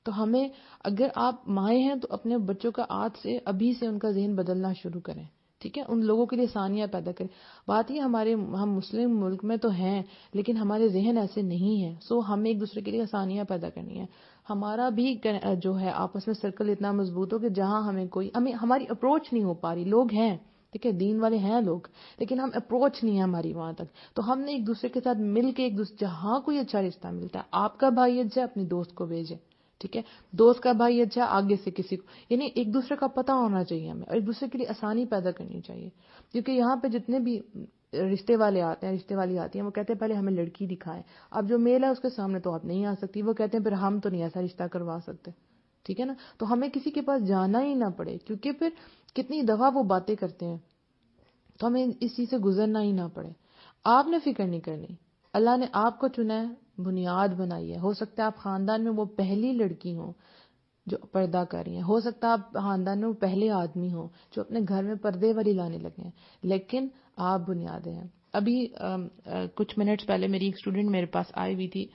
تو ہمیں, اگر آپ مائیں ہیں تو اپنے بچوں کا آج سے ابھی سے ان کا ذہن بدلنا شروع کریں. ٹھیک ہے, ان لوگوں کے لیے آسانیاں پیدا کریں. بات یہ ہم مسلم ملک میں تو ہیں لیکن ہمارے ذہن ایسے نہیں ہیں. سو ہمیں ایک دوسرے کے لیے آسانیاں پیدا کرنی ہیں. ہمارا بھی جو ہے آپس میں سرکل اتنا مضبوط ہو کہ جہاں ہماری اپروچ نہیں ہو پا رہی. لوگ ہیں, ٹھیک ہے, دین والے ہیں لوگ, لیکن ہم اپروچ نہیں ہے ہماری وہاں تک. تو ہم نے ایک دوسرے کے ساتھ مل کے جہاں کوئی اچھا رشتہ ملتا ہے, آپ کا بھائی اچھا ہے اپنی دوست کو بھیجے. ٹھیک ہے, دوست کا بھائی اچھا آگے سے کسی کو, یعنی ایک دوسرے کا پتہ ہونا چاہیے ہمیں, اور ایک دوسرے کے لیے آسانی پیدا کرنی چاہیے. کیونکہ یہاں پہ جتنے بھی رشتے والے آتے ہیں, رشتے والی آتی ہیں, وہ کہتے ہیں پہلے ہمیں لڑکی دکھائیں. اب جو میل ہے اس کے سامنے تو آپ نہیں آ سکتی, وہ کہتے ہیں پھر ہم تو نہیں ایسا رشتہ کروا سکتے. ٹھیک ہے نا, تو ہمیں کسی کے پاس جانا ہی نہ پڑے, کیونکہ پھر کتنی دفعہ وہ باتیں کرتے ہیں, تو ہمیں اس چیز سے گزرنا ہی نہ پڑے. آپ نے فکر نہیں کرنی, اللہ نے آپ کو چنا ہے, بنیاد بنائی ہے. ہو سکتا ہے آپ خاندان میں وہ پہلی لڑکی ہوں جو پردہ کر رہی ہیں, ہو سکتا ہے آپ خاندان میں وہ پہلے آدمی ہوں جو اپنے گھر میں پردے والی لانے لگے ہیں, لیکن آپ بنیادیں ہیں. ابھی کچھ منٹس پہلے میری ایک اسٹوڈنٹ میرے پاس آئی ہوئی تھی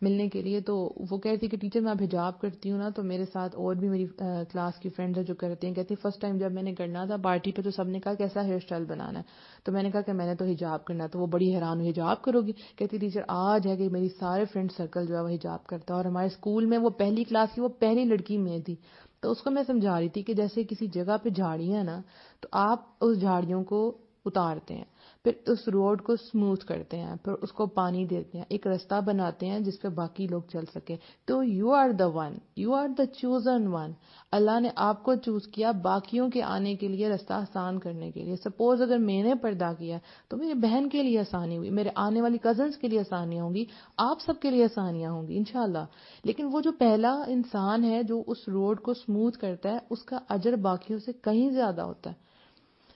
ملنے کے لیے, تو وہ کہتی تھی کہ ٹیچر میں اب حجاب کرتی ہوں نا, تو میرے ساتھ اور بھی میری کلاس کی فرینڈز ہیں جو کرتے ہیں. کہتی فرسٹ ٹائم جب میں نے کرنا تھا پارٹی پہ تو سب نے کہا کیسا ہیئر اسٹائل بنانا ہے, تو میں نے کہا کہ میں نے تو حجاب کرنا ہے. تو وہ بڑی حیران ہوئی, حجاب کرو گی؟ کہتی ٹیچر آج ہے کہ میری سارے فرینڈ سرکل جو ہے وہ حجاب کرتا ہے, اور ہمارے اسکول میں وہ پہلی کلاس کی وہ پہلی لڑکی میں تھی. تو اس کو میں سمجھا رہی تھی کہ جیسے کسی جگہ پہ جھاڑیاں ہیں نا, تو آپ اس جھاڑیوں کو اتارتے ہیں, پھر اس روڈ کو سموتھ کرتے ہیں, پھر اس کو پانی دیتے ہیں, ایک رستہ بناتے ہیں جس پہ باقی لوگ چل سکیں. تو you are the one, you are the chosen one. Allah نے آپ کو چوز کیا باقیوں کے آنے کے لیے, رستہ آسان کرنے کے لیے. سپوز اگر میں نے پردہ کیا تو میری بہن کے لیے آسانی ہوئی, میرے آنے والی کزنس کے لیے آسانیاں ہوں گی, آپ سب کے لیے آسانیاں ہوں گی انشاءاللہ. لیکن وہ جو پہلا انسان ہے جو اس روڈ کو سموتھ کرتا ہے, اس کا اجر باقیوں سے کہیں زیادہ ہوتا ہے.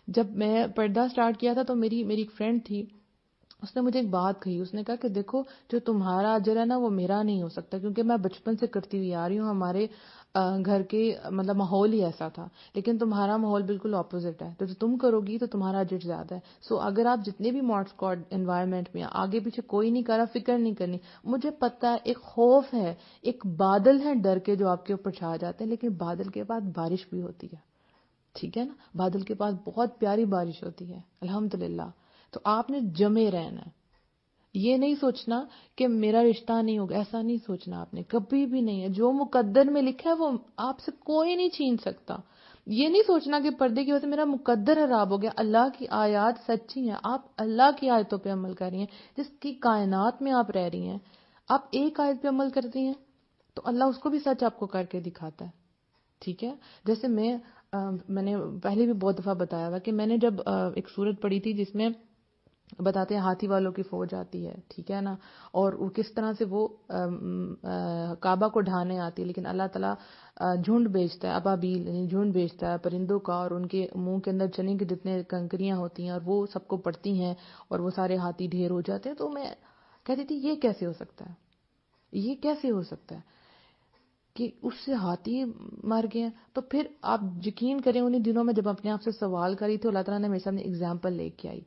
جب میں پردہ سٹارٹ کیا تھا تو میری ایک فرینڈ تھی, اس نے مجھے ایک بات کہی. اس نے کہا کہ دیکھو جو تمہارا اجر ہے نا وہ میرا نہیں ہو سکتا, کیونکہ میں بچپن سے کرتی ہوئی آ رہی ہوں, ہمارے گھر کے مطلب ماحول ہی ایسا تھا, لیکن تمہارا ماحول بالکل اپوزٹ ہے, تو جو تم کرو گی تو تمہارا اجر زیادہ ہے. سو اگر آپ جتنے بھی مارچ اسکواڈ انوائرمنٹ میں آگے پیچھے کوئی نہیں کرا, فکر نہیں کرنی. مجھے پتہ ہے ایک خوف ہے, ایک بادل ہے ڈر کے جو آپ کے اوپر چھا جاتے ہیں, لیکن بادل کے بعد بارش بھی ہوتی ہے. ٹھیک ہے نا, بادل کے پاس بہت پیاری بارش ہوتی ہے الحمدللہ. تو آپ نے جمے رہنا ہے, یہ نہیں سوچنا کہ میرا رشتہ نہیں ہوگا, ایسا نہیں سوچنا آپ نے کبھی بھی نہیں ہے. جو مقدر میں لکھا ہے وہ آپ سے کوئی نہیں چھین سکتا. یہ نہیں سوچنا کہ پردے کی وجہ سے میرا مقدر خراب ہو گیا. اللہ کی آیات سچی ہیں, آپ اللہ کی آیتوں پہ عمل کر رہی ہیں, جس کی کائنات میں آپ رہ رہی ہیں. آپ ایک آیت پہ عمل کرتی ہیں تو اللہ اس کو بھی سچ آپ کو کر کے دکھاتا ہے. ٹھیک ہے, جیسے میں نے پہلے بھی بہت دفعہ بتایا ہوا کہ میں نے جب ایک سورت پڑھی تھی جس میں بتاتے ہیں ہاتھی والوں کی فوج آتی ہے, ٹھیک ہے نا, اور وہ کس طرح سے وہ کعبہ کو ڈھانے آتی ہے, لیکن اللہ تعالیٰ جھنڈ بھیجتا ہے, ابابیل یعنی جھنڈ بھیجتا ہے پرندوں کا, اور ان کے منہ کے اندر چنے کے جتنے کنکریاں ہوتی ہیں اور وہ سب کو پڑتی ہیں اور وہ سارے ہاتھی ڈھیر ہو جاتے ہیں. تو میں کہتی تھی یہ کیسے ہو سکتا ہے, یہ کیسے ہو سکتا ہے کہ اس سے ہاتھی مر گئے ہیں. تو پھر آپ یقین کریں انہی دنوں میں جب اپنے آپ سے سوال کری تھی, اللہ تعالیٰ نے میرے سامنے اگزامپل لے کے آئی.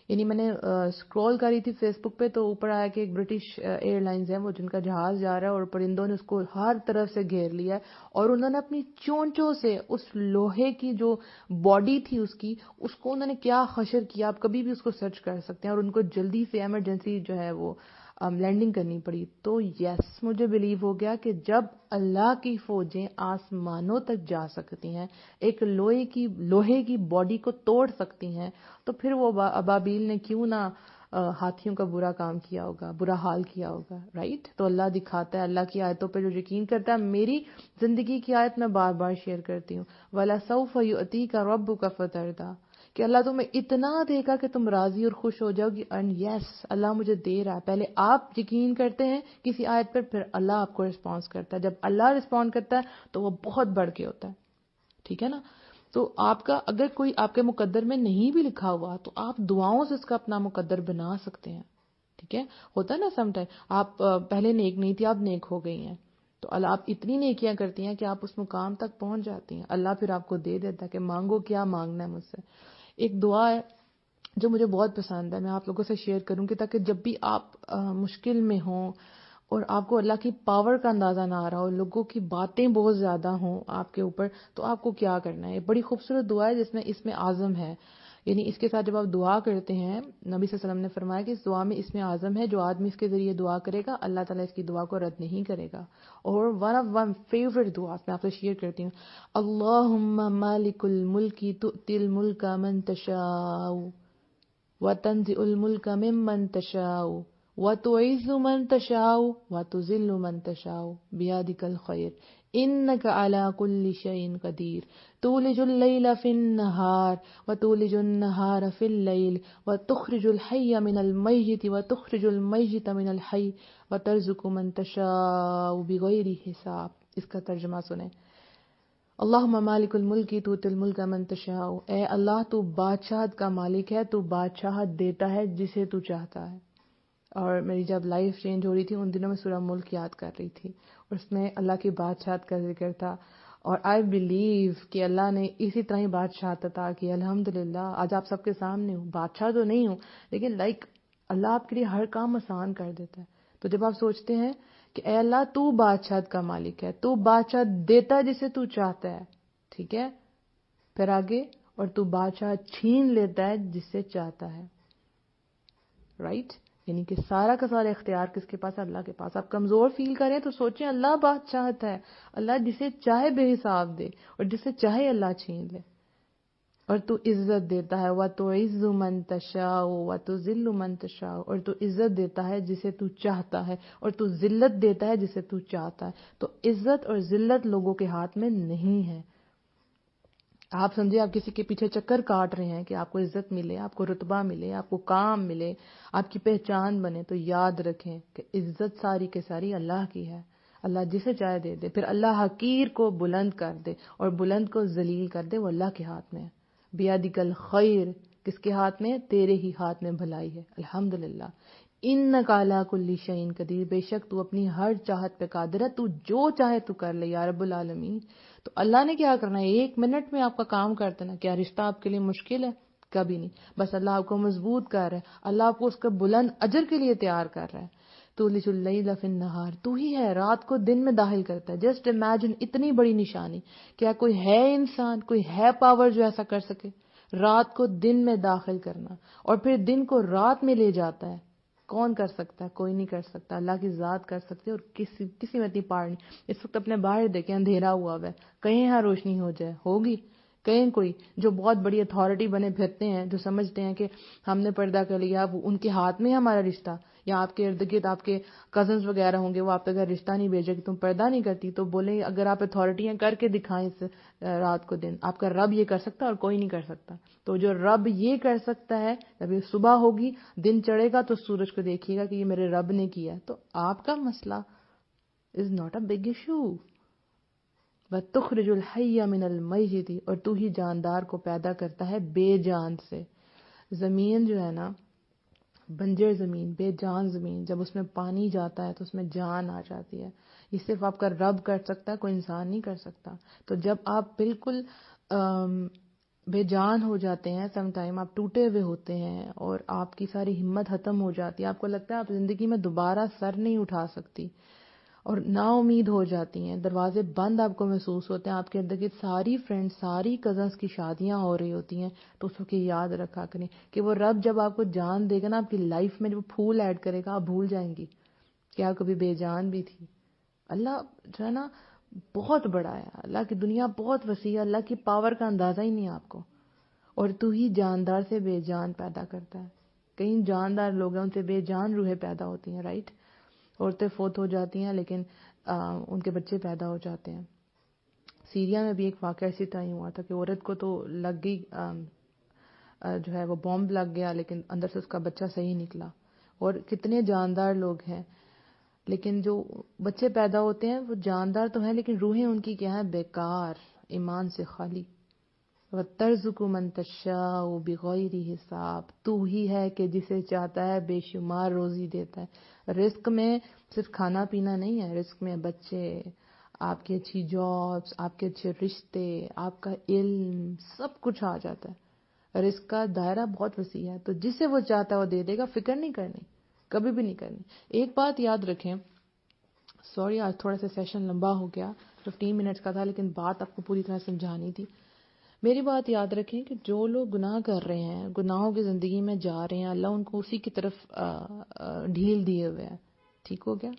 یعنی میں نے اسکرول کری تھی فیس بک پہ, تو اوپر آیا کہ ایک برٹش ایئر لائنز ہے وہ جن کا جہاز جا رہا ہے, اور پرندوں نے اس کو ہر طرف سے گھیر لیا ہے, اور انہوں نے اپنی چونچوں سے اس لوہے کی جو باڈی تھی اس کو انہوں نے کیا حشر کیا, آپ کبھی بھی اس کو سرچ کر سکتے ہیں, اور ان کو جلدی سے ایمرجنسی جو ہے وہ لینڈنگ کرنی پڑی. تو یس مجھے بلیو ہو گیا کہ جب اللہ کی فوجیں آسمانوں تک جا سکتی ہیں, ایک لوہے کی باڈی کو توڑ سکتی ہیں, تو پھر وہ ابابیل نے کیوں نہ ہاتھیوں کا برا کام کیا ہوگا, برا حال کیا ہوگا, رائٹ. تو اللہ دکھاتا ہے, اللہ کی آیتوں پہ جو یقین کرتا ہے. میری زندگی کی آیت میں بار بار شیئر کرتی ہوں, وَلَسَوْفَ يُؤْتِيكَ رَبُّكَ فَتَرْضَىٰ, کہ اللہ تمہیں اتنا دے گا کہ تم راضی اور خوش ہو جاؤ گی. اینڈ یس اللہ مجھے دے رہا ہے. پہلے آپ یقین کرتے ہیں کسی آیت پر, پھر اللہ آپ کو رسپانس کرتا ہے. جب اللہ رسپونڈ کرتا ہے تو وہ بہت بڑھ کے ہوتا ہے. ٹھیک ہے نا. تو آپ کا اگر کوئی آپ کے مقدر میں نہیں بھی لکھا ہوا تو آپ دعاؤں سے اس کا اپنا مقدر بنا سکتے ہیں. ٹھیک ہے، ہوتا ہے نا سم ٹائم آپ پہلے نیک نہیں تھی، آپ نیک ہو گئی ہیں، تو اللہ آپ اتنی نیکیاں کرتی ہیں کہ آپ اس مقام تک پہنچ جاتی ہیں، اللہ پھر آپ کو دے دیتا ہے کہ مانگو کیا مانگنا ہے مجھ سے۔ ایک دعا ہے جو مجھے بہت پسند ہے، میں آپ لوگوں سے شیئر کروں گی تاکہ جب بھی آپ مشکل میں ہوں اور آپ کو اللہ کی پاور کا اندازہ نہ آ رہا ہو، لوگوں کی باتیں بہت زیادہ ہوں آپ کے اوپر، تو آپ کو کیا کرنا ہے۔ بڑی خوبصورت دعا ہے جس میں اس میں اعظم ہے، یعنی اس کے ساتھ جب آپ دعا کرتے ہیں، نبی صلی اللہ علیہ وسلم نے فرمایا کہ اس دعا میں اس میں اعظم ہے، جو آدمی اس کے ذریعے دعا کرے گا اللہ تعالیٰ اس کی دعا کو رد نہیں کرے گا۔ اور ون فیوریٹ دعا میں آپ سے شیئر کرتی ہوں، اللہم مالک الملک تؤتی الملک من تشاء وتنزع الملك ممن تشاء وتعز من تشاء وتذل من تشاء بيدك الخير إنك على كل شيء قدير تولج الليل في النهار وتولج النهار في الليل وتخرج الحي من الميت وتخرج الميت من الحي وترزق من تشاء بغير حساب۔ اس کا ترجمہ سنیں، اللہم مالک الملک تؤتی الملک من تشاء، اے اللہ تو بادشاہت کا مالک ہے، تو بادشاہت دیتا ہے جسے تو چاہتا ہے۔ اور میری جب لائف چینج ہو رہی تھی ان دنوں میں سورہ ملک یاد کر رہی تھی، اور اس میں اللہ کی بادشاہت کا ذکر تھا، اور آئی بلیو کہ اللہ نے اسی طرح ہی بادشاہت عطا کی۔ الحمدللہ آج آپ سب کے سامنے ہوں، بادشاہ تو نہیں ہوں لیکن اللہ آپ کے لیے ہر کام آسان کر دیتا ہے۔ تو جب آپ سوچتے ہیں کہ اے اللہ تو بادشاہت کا مالک ہے، تو بادشاہ دیتا ہے جسے تو چاہتا ہے، ٹھیک ہے، پھر آگے اور تو بادشاہ چھین لیتا ہے جس سے چاہتا ہے، رائٹ، یعنی کہ سارا کا سارا اختیار کس کے پاس ہے؟ اللہ کے پاس۔ آپ کمزور فیل کریں تو سوچیں اللہ بادشاہت ہے، اللہ جسے چاہے بے حساب دے اور جسے چاہے اللہ چھین لے۔ اور تو عزت دیتا ہے، وَتُعِزُّ مَن تَشَاءُ وَتُذِلُّ مَن تَشَاءُ، اور تو عزت دیتا ہے جسے تو چاہتا ہے اور تو ذلت دیتا ہے جسے تو چاہتا ہے۔ تو عزت اور ذلت لوگوں کے ہاتھ میں نہیں ہے۔ آپ سمجھے آپ کسی کے پیچھے چکر کاٹ رہے ہیں کہ آپ کو عزت ملے، آپ کو رتبہ ملے، آپ کو کام ملے، آپ کی پہچان بنے، تو یاد رکھیں کہ عزت ساری کے ساری اللہ کی ہے، اللہ جسے چاہے دے دے، پھر اللہ حقیر کو بلند کر دے اور بلند کو ذلیل کر دے، وہ اللہ کے ہاتھ میں ہے۔ بیادک الخیر، کس کے ہاتھ میں؟ تیرے ہی ہاتھ میں بھلائی ہے، الحمدللہ۔ انک علی کل شیء قدیر، بے شک تو اپنی ہر چاہت پہ قادر ہے، تو جو چاہے تو کر لے یا رب العالمین۔ تو اللہ نے کیا کرنا ہے؟ 1 منٹ میں آپ کا کام کر دینا۔ کیا رشتہ آپ کے لیے مشکل ہے؟ کبھی نہیں، بس اللہ آپ کو مضبوط کر رہا ہے، اللہ آپ کو اس کا بلند اجر کے لیے تیار کر رہا ہے۔ تولج اللیل فی النہار، تو ہی ہے رات کو دن میں داخل کرتا ہے۔ جسٹ امیجن، اتنی بڑی نشانی، کیا کوئی ہے انسان، کوئی ہے پاور جو ایسا کر سکے؟ رات کو دن میں داخل کرنا، اور پھر دن کو رات میں لے جاتا ہے۔ کون کر سکتا ہے؟ کوئی نہیں کر سکتا، اللہ کی ذات کر سکتی ہے، اور کسی میں اتنی پاور نہیں۔ اس وقت اپنے باہر دیکھیں، اندھیرا ہوا ہے، کہیں یہاں روشنی ہو جائے، ہوگی؟ کہیں کوئی جو بہت بڑی اتھارٹی بنے پھرتے ہیں، جو سمجھتے ہیں کہ ہم نے پردہ کر لیا، وہ ان کے ہاتھ میں ہے ہمارا رشتہ، یا آپ کے ارد گرد آپ کے کزنز وغیرہ ہوں گے، وہ آپ کے گھر رشتہ نہیں بھیجے کہ تم پردہ نہیں کرتی، تو بولیں اگر آپ اتھارٹیاں کر کے دکھائیں اس رات کو دن، آپ کا رب یہ کر سکتا اور کوئی نہیں کر سکتا۔ تو جو رب یہ کر سکتا ہے، جب یہ صبح ہوگی، دن چڑھے گا، تو سورج کو دیکھیے گا کہ یہ میرے رب نے کیا، تو آپ کا مسئلہ is not a big issue. وَتُخْرِجُ الْحَيَّ مِنَ الْمَيِّتِ، اور تو ہی جاندار کو پیدا کرتا ہے بے جان سے۔ زمین جو ہے نا، بنجر زمین، بے جان زمین، جب اس میں پانی جاتا ہے تو اس میں جان آ جاتی ہے۔ یہ صرف آپ کا رب کر سکتا ہے، کوئی انسان نہیں کر سکتا۔ تو جب آپ بالکل بے جان ہو جاتے ہیں، سم ٹائم آپ ٹوٹے ہوئے ہوتے ہیں اور آپ کی ساری ہمت ختم ہو جاتی ہے، آپ کو لگتا ہے آپ زندگی میں دوبارہ سر نہیں اٹھا سکتی اور نا امید ہو جاتی ہیں، دروازے بند آپ کو محسوس ہوتے ہیں، آپ کے ارد گرد ساری فرینڈ، ساری کزنس کی شادیاں ہو رہی ہوتی ہیں، تو اس وقت یاد رکھا کریں کہ وہ رب جب آپ کو جان دے گا نا، آپ کی لائف میں جو پھول ایڈ کرے گا، آپ بھول جائیں گی کہ آپ کبھی بے جان بھی تھی۔ اللہ جو ہے نا بہت بڑا ہے، اللہ کی دنیا بہت وسیع ہے، اللہ کی پاور کا اندازہ ہی نہیں آپ کو۔ اور تو ہی جاندار سے بے جان پیدا کرتا ہے۔ کئی جاندار لوگ ہیں، ان سے بے جان روحیں پیدا ہوتی ہیں، رائٹ؟ عورتیں فوت ہو جاتی ہیں لیکن ان کے بچے پیدا ہو جاتے ہیں۔ سیریا میں بھی ایک واقعہ اسی طرح ہی ہوا تھا کہ عورت کو تو لگ گئی، جو ہے وہ بومب لگ گیا، لیکن اندر سے اس کا بچہ صحیح نکلا۔ اور کتنے جاندار لوگ ہیں، لیکن جو بچے پیدا ہوتے ہیں وہ جاندار تو ہیں لیکن روحیں ان کی کیا ہیں؟ بیکار، ایمان سے خالی۔ وَتَرْزُقُ مَن تَشَاءُ بِغَيْرِ حساب، تو ہی ہے کہ جسے چاہتا ہے بے شمار روزی دیتا ہے. رزق میں صرف کھانا پینا نہیں ہے، رزق میں بچے، آپ کی اچھی جابس، آپ کے اچھے رشتے، آپ کا علم، سب کچھ آ جاتا ہے. رزق کا دائرہ بہت وسیع ہے، تو جسے وہ چاہتا ہے وہ دے دے گا. فکر نہیں کرنی، کبھی بھی نہیں کرنی. ایک بات یاد رکھیں، سوری آج تھوڑا سا سیشن لمبا ہو گیا، 15 منٹس کا تھا، لیکن بات آپ کو پوری طرح سمجھانی تھی. میری بات یاد رکھیں کہ جو لوگ گناہ کر رہے ہیں، گناہوں کی زندگی میں جا رہے ہیں، اللہ ان کو اسی کی طرف ڈھیل دیے ہوئے ہیں. ٹھیک ہو گیا؟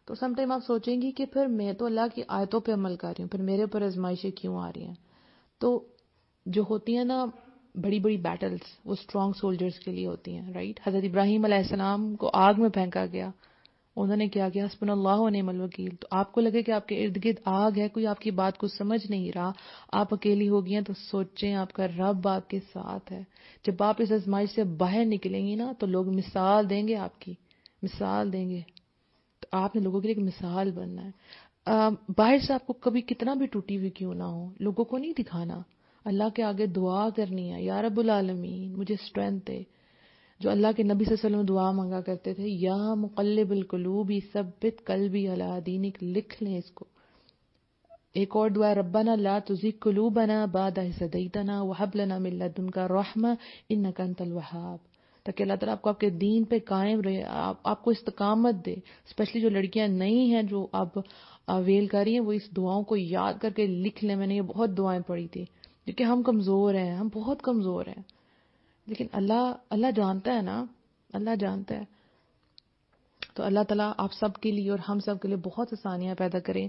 تو سم ٹائم آپ سوچیں گی کہ پھر میں تو اللہ کی آیتوں پہ عمل کر رہی ہوں، پھر میرے اوپر آزمائشیں کیوں آ رہی ہیں؟ تو جو ہوتی ہیں نا بڑی بڑی بیٹلز، وہ اسٹرانگ سولجرز کے لیے ہوتی ہیں، رائٹ؟ حضرت ابراہیم علیہ السلام کو آگ میں پھینکا گیا، انہوں نے کیا کیا؟ حسبنا اللہ و نعم الوکیل. تو آپ کو لگے کہ آپ کے ارد گرد آگ ہے، کوئی آپ کی بات کو سمجھ نہیں رہا، آپ اکیلی ہو گئی ہیں، تو سوچیں آپ کا رب آپ کے ساتھ ہے. جب آپ اس آزمائش سے باہر نکلیں گی نا، تو لوگ مثال دیں گے، آپ کی مثال دیں گے. تو آپ نے لوگوں کے لیے ایک مثال بننا ہے. باہر سے آپ کو کبھی کتنا بھی ٹوٹی ہوئی کیوں نہ ہو، لوگوں کو نہیں دکھانا، اللہ کے آگے دعا کرنی ہے، یا رب العالمین مجھے اسٹرینتھ دے. جو اللہ کے نبی صلی اللہ علیہ وسلم دعا مانگا کرتے تھے، یا مقلب القلوب ثبت قلبی علی دینک، لکھ لیں اس کو. ایک اور دعا ہے، ربنا لا تزغ قلوبنا بعد إذ هديتنا وهب لنا من لدنك رحمة إنك أنت الوهاب. تاکہ اللہ تعالیٰ آپ کو آپ کے دین پہ قائم رہے، آپ کو استقامت دے. اسپیشلی جو لڑکیاں نئی ہیں جو اب ویل کر رہی ہیں، وہ اس دعاؤں کو یاد کر کے لکھ لیں. میں نے یہ بہت دعائیں پڑھی تھی، کیونکہ ہم کمزور ہیں، ہم بہت کمزور ہیں، لیکن اللہ جانتا ہے نا، اللہ جانتا ہے. تو اللہ تعالیٰ آپ سب کے لیے اور ہم سب کے لیے بہت آسانیاں پیدا کریں.